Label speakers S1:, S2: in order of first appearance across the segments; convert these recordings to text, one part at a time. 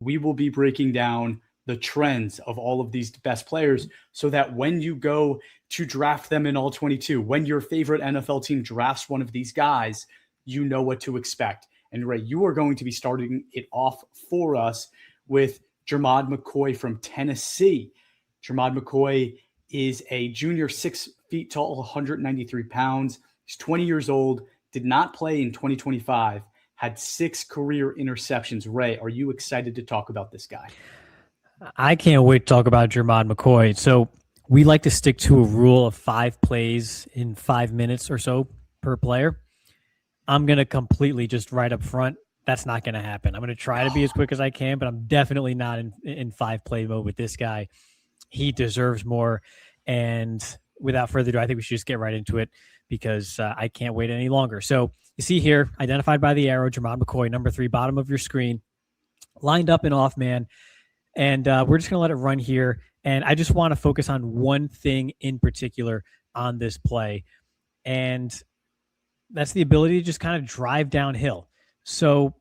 S1: we will be breaking down the trends of all of these best players so that when you go to draft them in all 22, when your favorite NFL team drafts one of these guys, you know what to expect. And Ray, you are going to be starting it off for us with Jermod McCoy from Tennessee. Jermod McCoy is a junior, 6 feet tall, 193 pounds. He's 20 years old, did not play in 2025, had 6 career interceptions. Ray, are you excited to talk about this guy?
S2: I can't wait to talk about Jermod McCoy. So we like to stick to a rule of 5 plays in 5 minutes or so per player. I'm going to completely just right up front. That's not going to happen. I'm going to try to be as quick as I can, but I'm definitely not in 5 play mode with this guy. He deserves more. And without further ado, I think we should just get right into it because I can't wait any longer. So you see here, identified by the arrow, Jermod McCoy, number 3, bottom of your screen, lined up and off man. And we're just going to let it run here. And I just want to focus on one thing in particular on this play. And that's the ability to just kind of drive downhill. So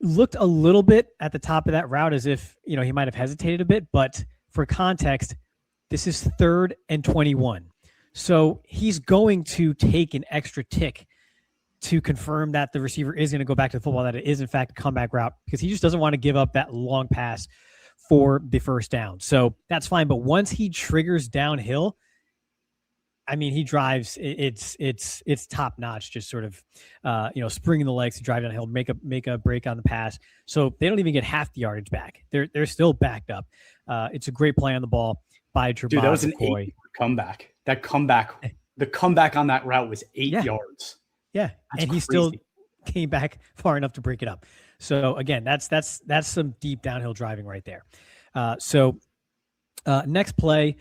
S2: looked a little bit at the top of that route as if, he might have hesitated a bit. But for context, this is 3rd and 21. So he's going to take an extra tick to confirm that the receiver is going to go back to the football, that it is in fact a comeback route, because he just doesn't want to give up that long pass for the first down. So that's fine. But once he triggers downhill, I mean, he drives, it's top notch, just sort of, springing the legs to drive downhill, make a break on the pass. So they don't even get half the yardage back. They're still backed up. It's a great play on the ball by Jermod.
S1: Dude, that was an
S2: McCoy.
S1: 8 comeback. The comeback on that route was 8 yards.
S2: Yeah.
S1: That's
S2: and
S1: crazy.
S2: He still came back far enough to break it up. So again, that's some deep downhill driving right there. Next play,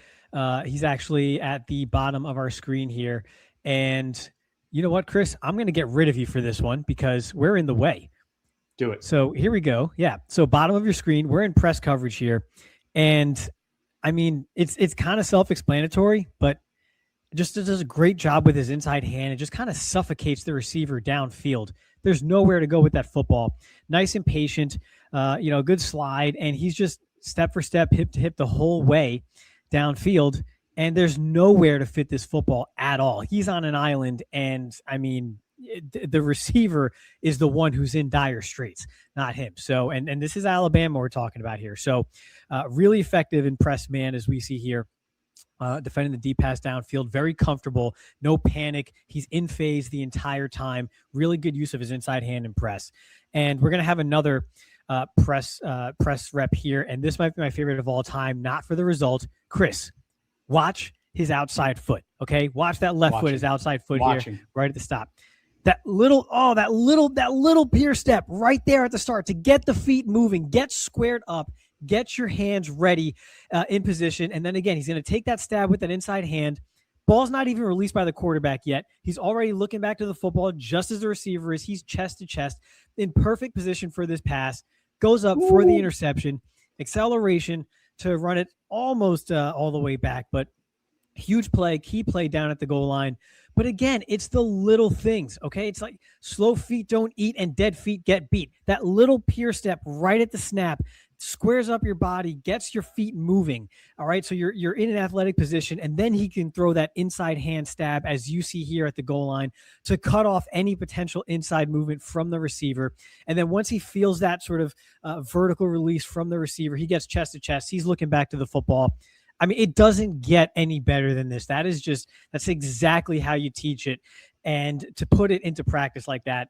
S2: he's actually at the bottom of our screen here. And you know what, Chris? I'm going to get rid of you for this one because we're in the way.
S1: Do it.
S2: So here we go. Yeah. So bottom of your screen, we're in press coverage here. And I mean, it's kind of self-explanatory, but just does a great job with his inside hand. It just kind of suffocates the receiver downfield. There's nowhere to go with that football. Nice and patient, good slide. And he's just step for step, hip to hip the whole way downfield. And there's nowhere to fit this football at all. He's on an island. And I mean, the receiver is the one who's in dire straits, not him. So, and this is Alabama we're talking about here. So really effective in press man, as we see here. Defending the deep pass downfield, very comfortable, no panic. He's in phase the entire time. Really good use of his inside hand and press. And we're going to have another press rep here. And this might be my favorite of all time, not for the result. Chris, watch his outside foot. Okay. Watch that left foot, his outside foot here, right at the stop. That little pier step right there at the start to get the feet moving, get squared up, get your hands ready in position. And then again, he's going to take that stab with that inside hand. Ball's not even released by the quarterback yet. He's already looking back to the football just as the receiver is. He's chest to chest in perfect position for this pass. Goes up for the interception. Acceleration to run it almost all the way back. But huge play, key play down at the goal line. But again, it's the little things, okay? It's like slow feet don't eat and dead feet get beat. That little pier step right at the snap squares up your body, gets your feet moving, all right? So you're in an athletic position, and then he can throw that inside hand stab, as you see here at the goal line, to cut off any potential inside movement from the receiver. And then once he feels that sort of vertical release from the receiver, he gets chest to chest. He's looking back to the football. I mean, it doesn't get any better than this. That's exactly how you teach it. And to put it into practice like that,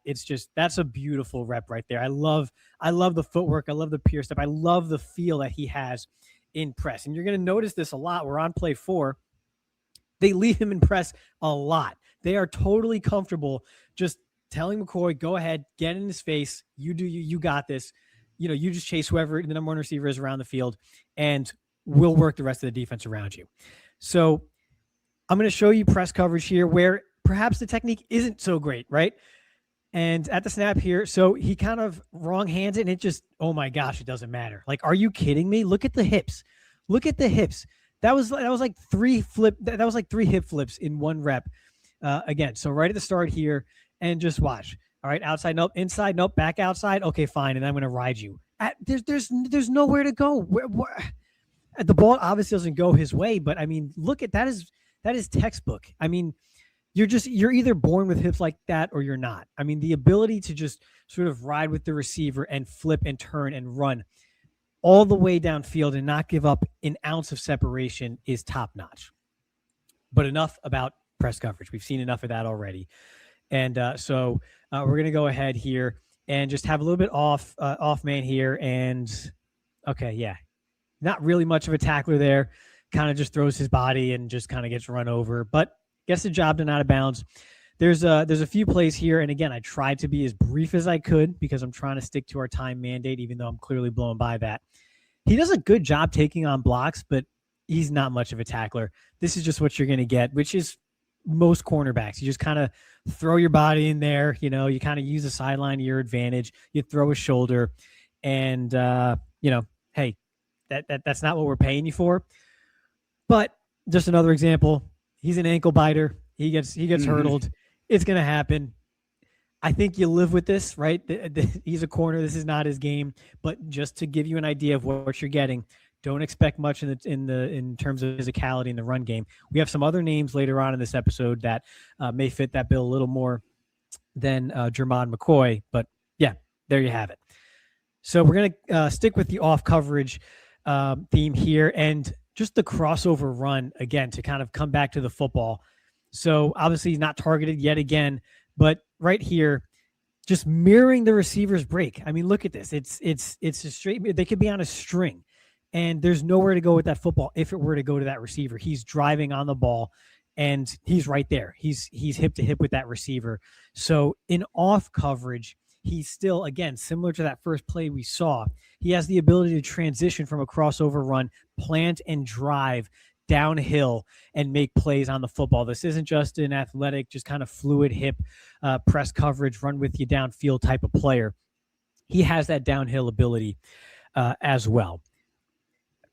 S2: that's a beautiful rep right there. I love the footwork. I love the pier step. I love the feel that he has in press. And you're going to notice this a lot. We're on play 4. They leave him in press a lot. They are totally comfortable just telling McCoy, go ahead, get in his face. You do you got this. You just chase whoever the number 1 receiver is around the field, and we'll work the rest of the defense around you. So I'm going to show you press coverage here where perhaps the technique isn't so great, right? And at the snap here, so he kind of wrong hands it, and it just, oh my gosh, it doesn't matter. Like, are you kidding me? Look at the hips. Look at the hips. That was like 3 hip flips in 1 rep. Again, so right at the start here, and just watch. All right, outside, nope, inside, nope, back outside. Okay, fine, and I'm going to ride you. There's nowhere to go. The ball obviously doesn't go his way, but I mean, look at that is textbook. I mean, you're either born with hips like that or you're not. I mean, the ability to just sort of ride with the receiver and flip and turn and run all the way downfield and not give up an ounce of separation is top notch. But enough about press coverage. We've seen enough of that already. And so we're going to go ahead here and just have a little bit off man here. And okay, yeah, not really much of a tackler there. Kind of just throws his body and just kind of gets run over, but gets the job done out of bounds. There's a few plays here. And again, I tried to be as brief as I could because I'm trying to stick to our time mandate, even though I'm clearly blowing by that. He does a good job taking on blocks, but he's not much of a tackler. This is just what you're going to get, which is most cornerbacks. You just kind of throw your body in there. You know, you kind of use the sideline to your advantage. You throw a shoulder and, hey, that's not what we're paying you for. But just another example, he's an ankle biter. He gets hurdled. It's going to happen. I think you live with this, right? He's a corner. This is not his game. But just to give you an idea of what you're getting, don't expect much in terms of physicality in the run game. We have some other names later on in this episode that may fit that bill a little more than Jermod McCoy. But yeah, there you have it. So we're going to stick with the off coverage theme here and just the crossover run again to kind of come back to the football. So obviously he's not targeted yet again, but right here, just mirroring the receiver's break. I mean, look at this. It's a straight. They could be on a string, and there's nowhere to go with that football if it were to go to that receiver. He's driving on the ball, and he's right there. He's hip to hip with that receiver. So in off coverage, he's still, again, similar to that first play we saw. He has the ability to transition from a crossover run, plant and drive downhill and make plays on the football. This isn't just an athletic, just kind of fluid hip press coverage, run with you downfield type of player. He has that downhill ability as well.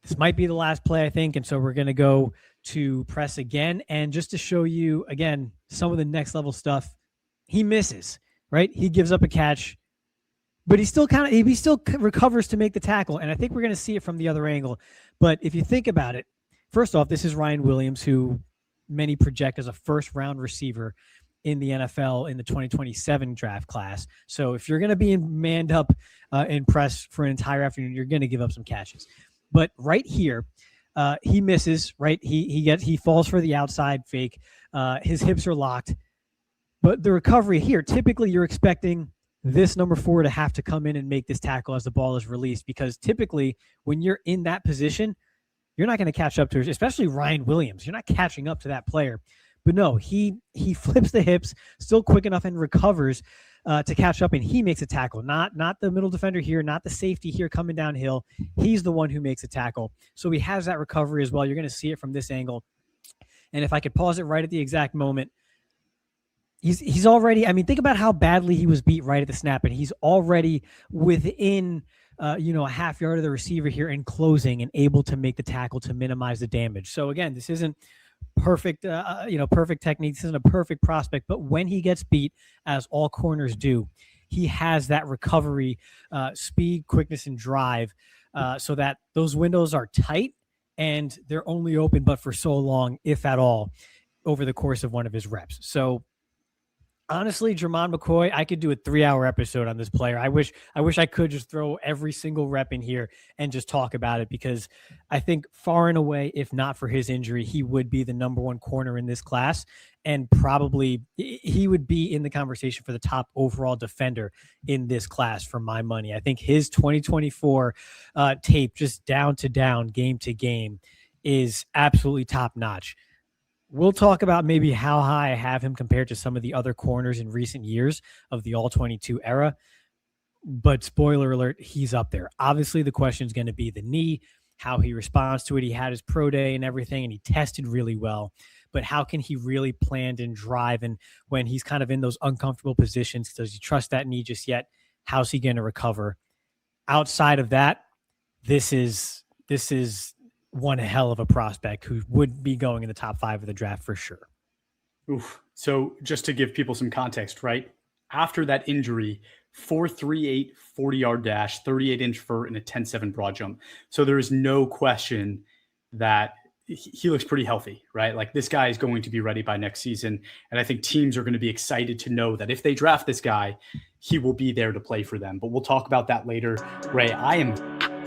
S2: This might be the last play, I think, and so we're going to go to press again. And just to show you, again, some of the next level stuff, he misses, right? He gives up a catch, but he still recovers to make the tackle. And I think we're going to see it from the other angle. But if you think about it, first off, this is Ryan Williams, who many project as a first-round receiver in the NFL in the 2027 draft class. So if you're going to be manned up in press for an entire afternoon, you're going to give up some catches. But right here, he misses, right? He falls for the outside fake. His hips are locked. But the recovery here, typically you're expecting this number 4 to have to come in and make this tackle as the ball is released, because typically when you're in that position, you're not going to catch up to, especially Ryan Williams. You're not catching up to that player. But no, he flips the hips, still quick enough, and recovers to catch up, and he makes a tackle. Not the middle defender here, not the safety here coming downhill. He's the one who makes a tackle. So he has that recovery as well. You're going to see it from this angle. And if I could pause it right at the exact moment, he's already, I mean, think about how badly he was beat right at the snap, and he's already within a half yard of the receiver here and closing and able to make the tackle to minimize the damage. So again, this isn't perfect, perfect technique. This isn't a perfect prospect, but when he gets beat, as all corners do, he has that recovery, speed, quickness, and drive, so that those windows are tight and they're only open but for so long, if at all, over the course of one of his reps. So honestly, Jermod McCoy, I could do a 3-hour episode on this player. I wish I could just throw every single rep in here and just talk about it, because I think far and away, if not for his injury, he would be the number 1 corner in this class, and probably he would be in the conversation for the top overall defender in this class for my money. I think his 2024 tape, just down to down, game to game, is absolutely top notch. We'll talk about maybe how high I have him compared to some of the other corners in recent years of the All-22 era. But spoiler alert, he's up there. Obviously, the question is going to be the knee, how he responds to it. He had his pro day and everything, and he tested really well. But how can he really plan and drive? And when he's kind of in those uncomfortable positions, does he trust that knee just yet? How's he going to recover? Outside of that, this is one hell of a prospect who would be going in the top 5 of the draft for sure.
S1: Oof. So just to give people some context, right? After that injury 4.38 40-yard dash, 38-inch vert, and a 10.7 broad jump. So there is no question that he looks pretty healthy, right? Like this guy is going to be ready by next season. And I think teams are going to be excited to know that if they draft this guy, he will be there to play for them. But we'll talk about that later. Ray, I am